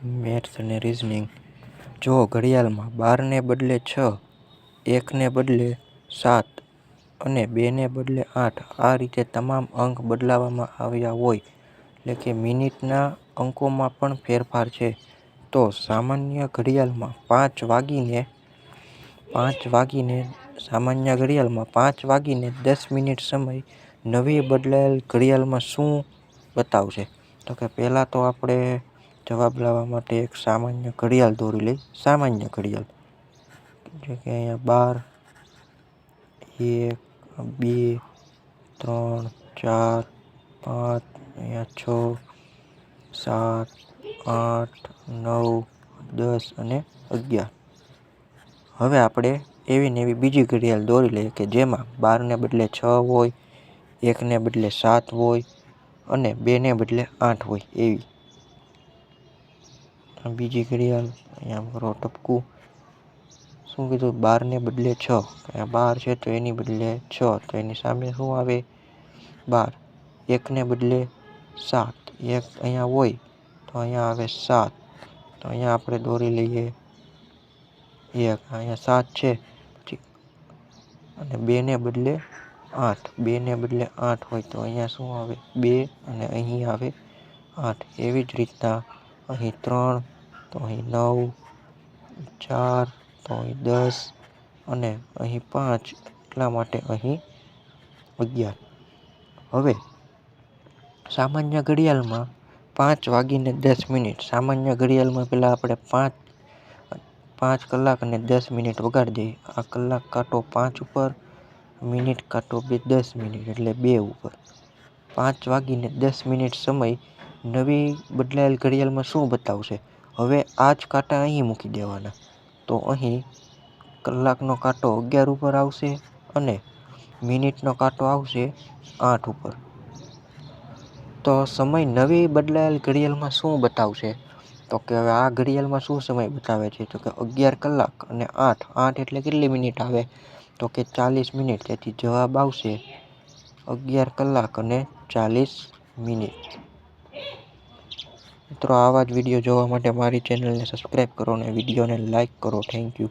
Maths અને reasoning. જો ઘડિયાળમાં 12 ને બદલે 6, 1 ને બદલે 7 અને 2 ને બદલે 8 આ રીતે તમામ અંક બદલવામાં આવ્યા હોય, એટલે કે મિનિટના અંકોમાં પણ ફેરફાર છે, તો સામાન્ય ઘડિયાળમાં 5:10 સમય નવી બદલાયેલ ઘડિયાળમાં શું બતાવશે? તો કે પહેલાં તો આપણે જવાબ લાવવા માટે એક સામાન્ય ઘડિયાળ દોરી લઈ. સામાન્ય ઘડિયાળ એટલે કે અહીંયા 12, 1, 2, 3, 4, 5, અહીંયા 6, 7, 8, 9, 10 અને 11. હવે આપણે એવી ને એવી બીજી ઘડિયાળ દોરી લઈએ કે જેમાં 12 ને બદલે 6 હોય, 1 ને બદલે 7 હોય અને 2 ને બદલે 8 હોય. એવી બીજી ઘડિયાળ અહીંયા કરો ટપકું. શું કીધું? 12 ને બદલે 6. અહીંયા 12 છે તો એની બદલે 6, તો એની સામે શું આવે? 12. 1 ને બદલે 7, 1 અહીંયા હોય તો અહીંયા આવે 7, તો અહીંયા આપણે દોરી લઈએ 1. અહીંયા 7 છે અને 2 ને બદલે 8, 2 ને બદલે 8 હોય તો અહીંયા શું આવે? 2 અને અહીં આવે 8. એવી જ રીતના અહીં 3, તો અહીં 9, 4, તો અહીં 10 અને અહીં 5, એટલા માટે અહીં 11. હવે સામાન્ય ઘડિયાળમાં 5:10. સામાન્ય ઘડિયાળમાં પહેલાં આપણે 5 કલાક અને 10 મિનિટ વગાડી દઈએ. આ કલાક કાંટો 5 ઉપર, મિનિટ કાંટો 10 મિનિટ એટલે 2 ઉપર. 5:10 સમય નવી બદલાયેલ ઘડિયાળમાં શું બતાવશે? હવે આ જ કાંટા અહીં મૂકી દેવાના, તો અહીં કલાકનો કાંટો 11 ઉપર આવશે અને મિનિટનો કાંટો આવશે 8 ઉપર. તો સમય નવી બદલાયેલ ઘડિયાળમાં શું બતાવશે? તો કે હવે આ ઘડિયાળમાં શું સમય બતાવે છે? તો કે 11 કલાક અને 8. 8 એટલે કેટલી મિનિટ આવે? તો કે 40 મિનિટ. તેથી જવાબ આવશે 11 કલાક અને 40 મિનિટ. મિત્રો, આવા જ વિડીયો જોવા માટે મારી ચેનલને સબસ્ક્રાઈબ કરો અને વિડીયોને લાઈક કરો. Thank you.